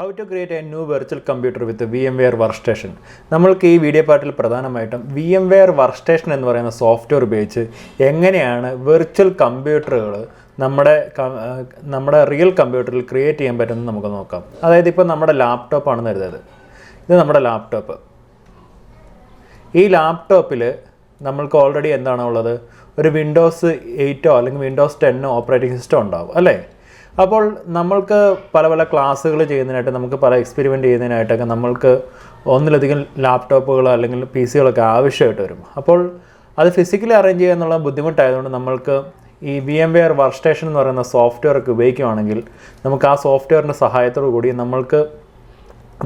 How to create a new virtual computer with a VMware workstation. നമ്മൾക്ക് ഈ video പാർട്ടിൽ പ്രധാനമായിട്ടും VMware workstation എന്ന് പറയുന്ന സോഫ്റ്റ്വെയർ ഉപയോഗിച്ച് എങ്ങനെയാണ് വെർച്വൽ കമ്പ്യൂട്ടറുകൾ നമ്മുടെ റിയൽ കമ്പ്യൂട്ടറിൽ ക്രിയേറ്റ് ചെയ്യാൻ പറ്റുമെന്ന് നമുക്ക് നോക്കാം. അതായത് ഇപ്പോൾ നമ്മുടെ ലാപ്ടോപ്പ് ആണെന്ന് കരുതുന്നത്. ഇത് നമ്മുടെ ലാപ്ടോപ്പ്. ഈ ലാപ്ടോപ്പിൽ നമ്മൾക്ക് ഓൾറെഡി എന്താണ് ഉള്ളത്? ഒരു വിൻഡോസ് 8 അല്ലെങ്കിൽ വിൻഡോസ് 10 ഓപ്പറേറ്റിംഗ് സിസ്റ്റം ഉണ്ടാവും അല്ലേ? അപ്പോൾ നമ്മൾക്ക് പല ക്ലാസ്സുകൾ ചെയ്യുന്നതിനായിട്ട് നമുക്ക് പല എക്സ്പെരിമെൻറ്റ് ചെയ്യുന്നതിനായിട്ടൊക്കെ നമ്മൾക്ക് ഒന്നിലധികം ലാപ്ടോപ്പുകൾ അല്ലെങ്കിൽ PCകളൊക്കെ ആവശ്യമായിട്ട് വരും. അപ്പോൾ അത് ഫിസിക്കലി അറേഞ്ച് ചെയ്യുക എന്നുള്ള ബുദ്ധിമുട്ടായതുകൊണ്ട് നമ്മൾക്ക് ഈ VMware വർക്ക്സ്റ്റേഷൻ എന്ന് പറയുന്ന സോഫ്റ്റ്വെയർ ഒക്കെ ഉപയോഗിക്കുകയാണെങ്കിൽ നമുക്ക് ആ സോഫ്റ്റ്വെയറിൻ്റെ സഹായത്തോടു കൂടി നമ്മൾക്ക്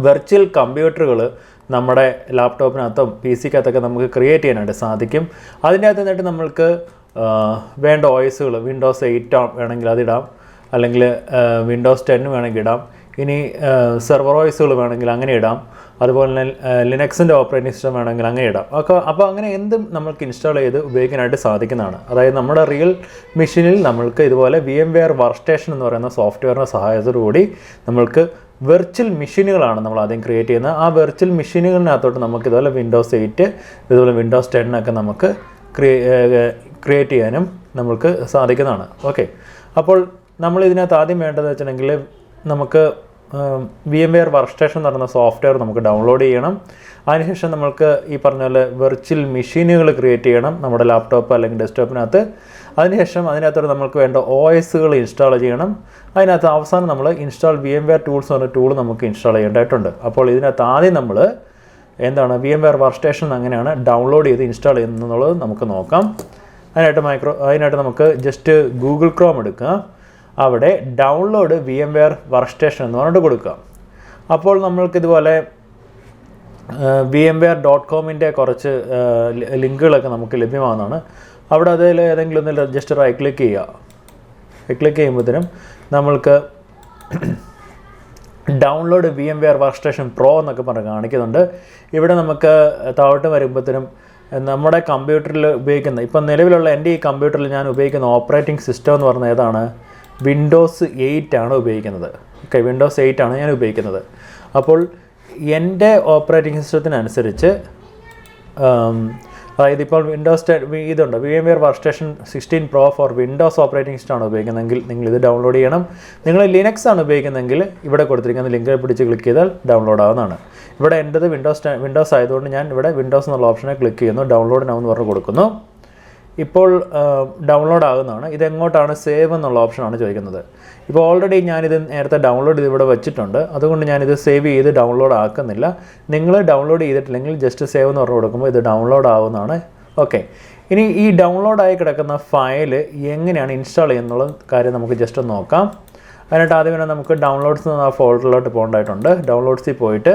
വെർച്വൽ കമ്പ്യൂട്ടറുകൾ നമ്മുടെ ലാപ്ടോപ്പിനകത്തും PCക്കകത്തൊക്കെ നമുക്ക് ക്രിയേറ്റ് ചെയ്യാനായിട്ട് സാധിക്കും. അതിൻ്റെ അകത്ത് നിന്നിട്ട് നമ്മൾക്ക് വേണ്ട OSകൾ വിൻഡോസ് 8 വേണമെങ്കിൽ അതിടാം, അല്ലെങ്കിൽ വിൻഡോസ് 10 വേണമെങ്കിൽ ഇടാം, ഇനി സെർവർ OSകൾ വേണമെങ്കിൽ അങ്ങനെ ഇടാം, അതുപോലെ തന്നെ ലിനക്സിൻ്റെ ഓപ്പറേറ്റിംഗ് സിസ്റ്റം വേണമെങ്കിൽ അങ്ങനെ ഇടാം. അപ്പോൾ അങ്ങനെ എന്തും നമ്മൾക്ക് ഇൻസ്റ്റാൾ ചെയ്ത് ഉപയോഗിക്കാനായിട്ട് സാധിക്കുന്നതാണ്. അതായത് നമ്മുടെ റിയൽ മെഷീനിൽ നമ്മൾക്ക് ഇതുപോലെ VMware വർക്ക്സ്റ്റേഷൻ എന്ന് പറയുന്ന സോഫ്റ്റ്വെയറിൻ്റെ സഹായത്തോടു കൂടി നമ്മൾക്ക് വെർച്വൽ മെഷീനുകളാണ് നമ്മൾ ആദ്യം ക്രിയേറ്റ് ചെയ്യുന്നത്. ആ വെർച്വൽ മെഷീനുകളിനകത്തോട്ട് നമുക്ക് ഇതുപോലെ വിൻഡോസ് 8 ഇതുപോലെ വിൻഡോസ് 10 ഒക്കെ നമുക്ക് ക്രിയേറ്റ് ചെയ്യാനും നമുക്ക് സാധിക്കുന്നതാണ്. ഓക്കെ, അപ്പോൾ നമ്മൾ ഇതിനകത്ത് ആദ്യം വേണ്ടതെന്ന് വെച്ചിട്ടുണ്ടെങ്കിൽ നമുക്ക് VMware വർക്ക്സ്റ്റേഷൻ എന്ന് പറയുന്ന സോഫ്റ്റ്വെയർ നമുക്ക് ഡൗൺലോഡ് ചെയ്യണം. അതിനുശേഷം നമുക്ക് ഈ പറഞ്ഞ പോലെ വെർച്വൽ മെഷീനുകൾ ക്രിയേറ്റ് ചെയ്യണം നമ്മുടെ ലാപ്ടോപ്പ് അല്ലെങ്കിൽ ഡെസ്ക്ടോപ്പിനകത്ത്. അതിനുശേഷം അതിനകത്തോട് നമുക്ക് വേണ്ട OSകൾ ഇൻസ്റ്റാൾ ചെയ്യണം. അതിനകത്ത് അവസാനം നമ്മൾ ഇൻസ്റ്റാൾ VMware ടൂൾസ് എന്ന ടൂൾ നമുക്ക് ഇൻസ്റ്റാൾ ചെയ്യേണ്ടതായിട്ടുണ്ട്. അപ്പോൾ ഇതിനകത്ത് ആദ്യം നമ്മൾ എന്താണ് VMware വർക്ക്സ്റ്റേഷൻ അങ്ങനെയാണ് ഡൗൺലോഡ് ചെയ്ത് ഇൻസ്റ്റാൾ ചെയ്യുന്നത് നമുക്ക് നോക്കാം. അതിനായിട്ട് നമുക്ക് ജസ്റ്റ് ഗൂഗിൾ ക്രോം എടുക്കുക, അവിടെ ഡൗൺലോഡ് VMware വർക്ക്സ്റ്റേഷൻ എന്ന് പറഞ്ഞിട്ട് കൊടുക്കുക. അപ്പോൾ നമ്മൾക്കിതുപോലെ VMware.comൻ്റെ കുറച്ച് ലിങ്കുകളൊക്കെ നമുക്ക് ലഭ്യമാകുന്നതാണ്. അവിടെ അതിൽ ഏതെങ്കിലും ഒന്നിൽ ജസ്റ്റ് റൈറ്റ് ക്ലിക്ക് ചെയ്യുക. ക്ലിക്ക് ചെയ്യുമ്പോഴത്തേനും നമ്മൾക്ക് ഡൗൺലോഡ് VMware വർക്ക്സ്റ്റേഷൻ പ്രോ എന്നൊക്കെ പറഞ്ഞ് കാണിക്കുന്നുണ്ട്. ഇവിടെ നമുക്ക് താഴോട്ട് വരുമ്പോഴത്തേനും നമ്മുടെ കമ്പ്യൂട്ടറിൽ ഉപയോഗിക്കുന്ന ഇപ്പം നിലവിലുള്ള എൻ്റെ ഈ കമ്പ്യൂട്ടറിൽ ഞാൻ ഉപയോഗിക്കുന്ന ഓപ്പറേറ്റിംഗ് സിസ്റ്റം എന്ന് പറഞ്ഞാൽ ഏതാണ്? വിൻഡോസ് 8 ആണ് ഉപയോഗിക്കുന്നത്. ഓക്കെ, വിൻഡോസ് 8 ആണ് ഞാൻ ഉപയോഗിക്കുന്നത്. അപ്പോൾ എൻ്റെ ഓപ്പറേറ്റിംഗ് സിസ്റ്റത്തിനനുസരിച്ച് അതായത് ഇപ്പോൾ വിൻഡോസ് 10 ഇതുണ്ട്, VMware workstation 16 Pro for Windows operating system ആണ് ഉപയോഗിക്കുന്നതെങ്കിൽ നിങ്ങളിത് ഡൗൺലോഡ് ചെയ്യണം. നിങ്ങൾ ലിനക്സ് ആണ് ഉപയോഗിക്കുന്നതെങ്കിൽ ഇവിടെ കൊടുത്തിരിക്കുന്ന ലിങ്ക് പിടിച്ച് ക്ലിക്ക് ചെയ്താൽ ഡൗൺലോഡ് ആവുന്നതാണ്. ഇവിടെ എൻ്റെത് വിൻഡോസ് ആയതുകൊണ്ട് ഞാൻ ഇവിടെ വിൻഡോസ് എന്നുള്ള ഓപ്ഷനെ ക്ലിക്ക് ചെയ്യുന്നു, ഡൗൺലോഡ് നൗ എന്ന് പറഞ്ഞ് കൊടുക്കുന്നു. ഇപ്പോൾ ഡൗൺലോഡ് ആകുന്നതാണ്. ഇതെങ്ങോട്ടാണ് സേവ് എന്നുള്ള ഓപ്ഷനാണ് ചോദിക്കുന്നത്. ഇപ്പോൾ ഓൾറെഡി ഞാനിത് നേരത്തെ ഡൗൺലോഡ് ചെയ്ത് ഇവിടെ വെച്ചിട്ടുണ്ട്, അതുകൊണ്ട് ഞാനിത് സേവ് ചെയ്ത് ഡൗൺലോഡ് ആക്കുന്നില്ല. നിങ്ങൾ ഡൗൺലോഡ് ചെയ്തിട്ടില്ലെങ്കിൽ ജസ്റ്റ് സേവ് എന്ന് പറഞ്ഞു കൊടുക്കുമ്പോൾ ഇത് ഡൗൺലോഡ് ആവുന്നതാണ്. ഓക്കെ, ഇനി ഈ ഡൗൺലോഡായി കിടക്കുന്ന ഫയൽ എങ്ങനെയാണ് ഇൻസ്റ്റാൾ ചെയ്യുന്നുള്ള കാര്യം നമുക്ക് ജസ്റ്റ് ഒന്ന് നോക്കാം. അതിനായിട്ട് ആദ്യം തന്നെ നമുക്ക് ഡൗൺലോഡ്സ് എന്ന ആ ഫോൾഡറിലോട്ട് പോകേണ്ടതായിട്ടുണ്ട്. ഡൗൺലോഡ്സിൽ പോയിട്ട്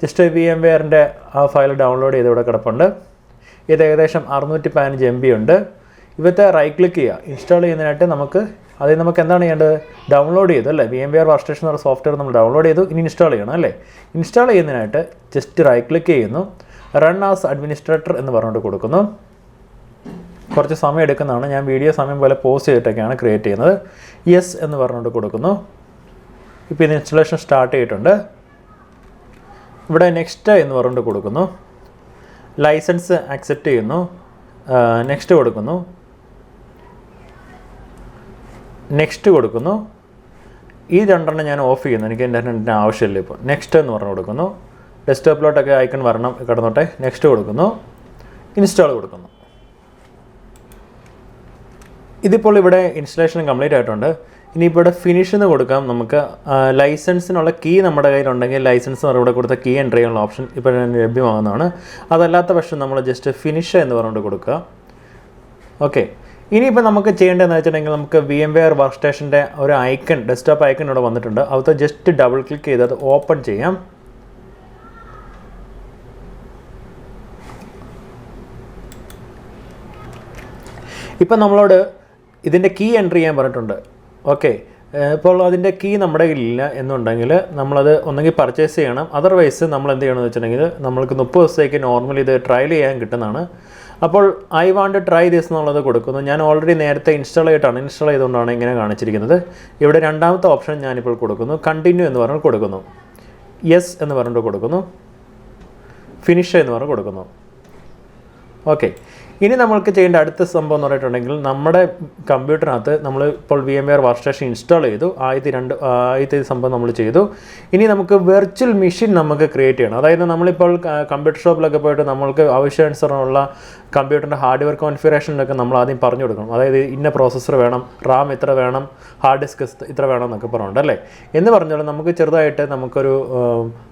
ജസ്റ്റ് VMwareൻ്റെ ആ ഫയൽ ഡൗൺലോഡ് ചെയ്ത് ഇവിടെ കിടപ്പുണ്ട്. ഇത് ഏകദേശം 615 MB ഉണ്ട്. ഇവത്തെ റൈറ്റ് ക്ലിക്ക് ചെയ്യുക. ഇൻസ്റ്റാൾ ചെയ്യുന്നതിനായിട്ട് നമുക്ക് എന്താണ് ചെയ്യേണ്ടത്? ഡൗൺലോഡ് ചെയ്തു അല്ലേ? VMware വർക്ക്സ്റ്റേഷൻ എന്ന സോഫ്റ്റ്വെയർ നമ്മൾ ഡൗൺലോഡ് ചെയ്തു, ഇനി ഇൻസ്റ്റാൾ ചെയ്യണം അല്ലേ? ഇൻസ്റ്റാൾ ചെയ്യുന്നതിനായിട്ട് ജസ്റ്റ് റൈറ്റ് ക്ലിക്ക് ചെയ്യുന്നു, റൺ ആസ് അഡ്മിനിസ്ട്രേറ്റർ എന്ന് പറഞ്ഞുകൊണ്ട് കൊടുക്കുന്നു. കുറച്ച് സമയം എടുക്കുന്നതാണ്, ഞാൻ വീഡിയോ സമയം പോലെ പോസ്റ്റ് ചെയ്തിട്ടൊക്കെയാണ് ക്രിയേറ്റ് ചെയ്യുന്നത്. യെസ് എന്ന് പറഞ്ഞുകൊണ്ട് കൊടുക്കുന്നു. ഇപ്പോൾ ഇത് ഇൻസ്റ്റലേഷൻ സ്റ്റാർട്ട് ചെയ്തിട്ടുണ്ട്. ഇവിടെ നെക്സ്റ്റ് എന്ന് പറഞ്ഞുകൊണ്ട് കൊടുക്കുന്നു. ലൈസൻസ് ആക്സെപ്റ്റ് ചെയ്യുന്നു, നെക്സ്റ്റ് കൊടുക്കുന്നു, നെക്സ്റ്റ് കൊടുക്കുന്നു. ഈ രണ്ടെണ്ണം ഞാൻ ഓഫ് ചെയ്യുന്നു, എനിക്ക് എൻ്റെ ആവശ്യമില്ല. ഇപ്പോൾ നെക്സ്റ്റ് എന്ന് പറഞ്ഞു കൊടുക്കുന്നു. ഡെസ്ക്ടോപ്പിലോട്ടൊക്കെ ഐക്കൺ വരണം കിടന്നോട്ടെ. നെക്സ്റ്റ് കൊടുക്കുന്നു, ഇൻസ്റ്റാൾ കൊടുക്കുന്നു. ഇതിപ്പോൾ ഇവിടെ ഇൻസ്റ്റലേഷൻ കംപ്ലീറ്റ് ആയിട്ടുണ്ട്. ഇനിയിപ്പോൾ ഇവിടെ ഫിനിഷ് എന്ന് കൊടുക്കാം. നമുക്ക് ലൈസൻസിനുള്ള കീ നമ്മുടെ കയ്യിലുണ്ടെങ്കിൽ ലൈസൻസ് ഇവിടെ കൊടുത്ത കീ എൻ്റർ ചെയ്യാനുള്ള ഓപ്ഷൻ ഇപ്പോൾ ലഭ്യമാകുന്നതാണ്. അതല്ലാത്ത പക്ഷം നമ്മൾ ജസ്റ്റ് ഫിനിഷ് എന്ന് പറഞ്ഞുകൊണ്ട് കൊടുക്കുക. ഓക്കെ, ഇനിയിപ്പോൾ നമുക്ക് ചെയ്യേണ്ടതെന്ന് വെച്ചിട്ടുണ്ടെങ്കിൽ നമുക്ക് VMware വർക്ക്സ്റ്റേഷൻ്റെ ഒരു ഐക്കൺ, ഡെസ്ക്ടോപ്പ് ഐക്കൺ ഇവിടെ വന്നിട്ടുണ്ട്. അത് ജസ്റ്റ് ഡബിൾ ക്ലിക്ക് ചെയ്ത് അത് ഓപ്പൺ ചെയ്യാം. ഇപ്പം നമ്മളോട് ഇതിൻ്റെ കീ എൻ്റർ ചെയ്യാൻ പറഞ്ഞിട്ടുണ്ട്. ഓക്കെ, ഇപ്പോൾ അതിൻ്റെ കീ നമ്മുടെ കയ്യിലില്ല എന്നുണ്ടെങ്കിൽ നമ്മളത് ഒന്നെങ്കിൽ പർച്ചേസ് ചെയ്യണം. അതർവൈസ് നമ്മൾ എന്ത് ചെയ്യണമെന്ന് വെച്ചിട്ടുണ്ടെങ്കിൽ നമ്മൾക്ക് 30 ദിവസത്തേക്ക് നോർമലി ഇത് ട്രയൽ ചെയ്യാൻ കിട്ടുന്നതാണ്. അപ്പോൾ ഐ വാണ്ട് ട്രൈ ദിസ് എന്നുള്ളത് കൊടുക്കുന്നു. ഞാൻ ഓൾറെഡി നേരത്തെ ഇൻസ്റ്റാൾ ചെയ്തുകൊണ്ടാണ് ഇങ്ങനെ കാണിച്ചിരിക്കുന്നത്. ഇവിടെ രണ്ടാമത്തെ ഓപ്ഷൻ ഞാനിപ്പോൾ കൊടുക്കുന്നു, കണ്ടിന്യൂ എന്ന് പറഞ്ഞാൽ കൊടുക്കുന്നു. യെസ് എന്ന് പറഞ്ഞിട്ട് കൊടുക്കുന്നു, ഫിനിഷ് എന്ന് പറഞ്ഞ് കൊടുക്കുന്നു. ഓക്കെ, ഇനി നമ്മൾക്ക് ചെയ്യേണ്ട അടുത്ത സംഭവം എന്ന് പറഞ്ഞിട്ടുണ്ടെങ്കിൽ നമ്മുടെ കമ്പ്യൂട്ടറിനകത്ത് നമ്മൾ ഇപ്പോൾ VMware വർക്ക്സ്റ്റേഷൻ ഇൻസ്റ്റാൾ ചെയ്തു, ആദ്യത്തെ സംഭവം നമ്മൾ ചെയ്തു. ഇനി നമുക്ക് വെർച്വൽ മെഷീൻ നമുക്ക് ക്രിയേറ്റ് ചെയ്യണം. അതായത് നമ്മളിപ്പോൾ കമ്പ്യൂട്ടർ ഷോപ്പിലൊക്കെ പോയിട്ട് നമ്മൾക്ക് ആവശ്യാനുസരണമുള്ള കമ്പ്യൂട്ടറിൻ്റെ ഹാർഡ്വെയർ കോൺഫിഗറേഷനിലൊക്കെ നമ്മൾ ആദ്യം പറഞ്ഞു കൊടുക്കണം. അതായത് ഇന്ന പ്രോസസ്സർ വേണം, റാം ഇത്ര വേണം, ഹാർഡ് ഡിസ്ക് ഇത്ര വേണം എന്നൊക്കെ പറഞ്ഞിട്ടല്ലേ. എന്ന് പറഞ്ഞാൽ നമുക്ക് ചെറുതായിട്ട് നമുക്കൊരു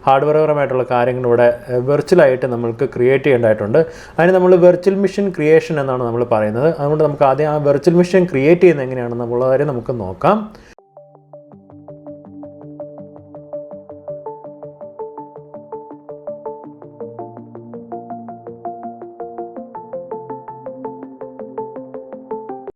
ഹാർഡ്വെയർപരമായിട്ടുള്ള കാര്യങ്ങൾ ഇവിടെ വെർച്വലായിട്ട് നമുക്ക് ക്രിയേറ്റ് ചെയ്യേണ്ടതായിട്ടുണ്ട്. അതിന് നമ്മൾ വെർച്വൽ മെഷീൻ ക്രിയേഷൻ എന്നാണ് നമ്മൾ പറയുന്നത്. അതുകൊണ്ട് നമുക്ക് ആദ്യം ആ വെർച്വൽ മെഷീൻ ക്രിയേറ്റ് ചെയ്യുന്നത് എങ്ങനെയാണെന്ന് ഉള്ള കാര്യം നമുക്ക് നോക്കാം.